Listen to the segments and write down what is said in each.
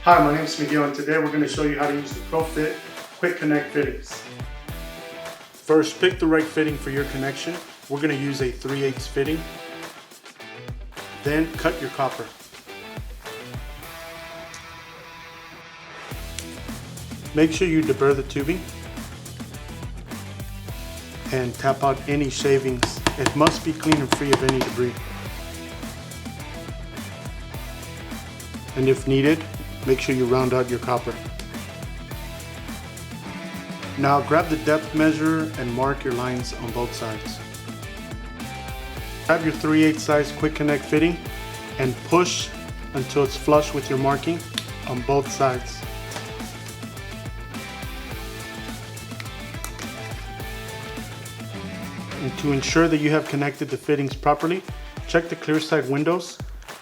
Hi, my name is Miguel, and today we're going to show you how to use the ProFit Quick Connect fittings. First, pick the right fitting for your connection. We're going to use a 3/8 fitting. Then cut your copper. Make sure you deburr the tubing and tap out any shavings. It must be clean and free of any debris. And if needed, make sure you round out your copper. Now grab the depth measure and mark your lines on both sides. Grab your 3/8 size quick connect fitting and push until it's flush with your marking on both sides. And to ensure that you have connected the fittings properly, check the clear side windows.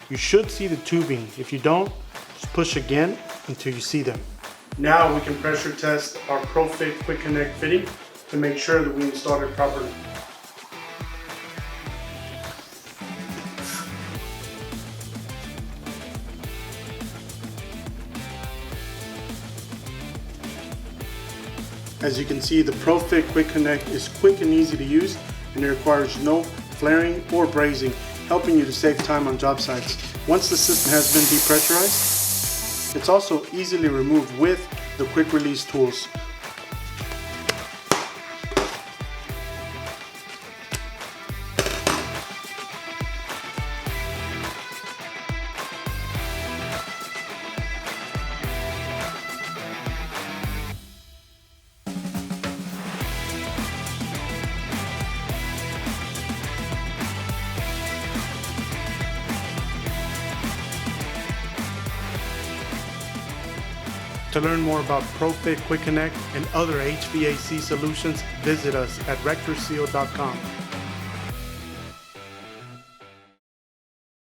You should see the tubing. If you don't, just push again until you see them. Now we can pressure test our ProFit Quick Connect fitting to make sure that we installed it properly. As you can see, the ProFit Quick Connect is quick and easy to use, and it requires no flaring or brazing, helping you to save time on job sites. Once the system has been depressurized, it's also easily removed with the quick release tools. To learn more about ProFit Quick Connect and other HVAC solutions, visit us at Rectorseal.com.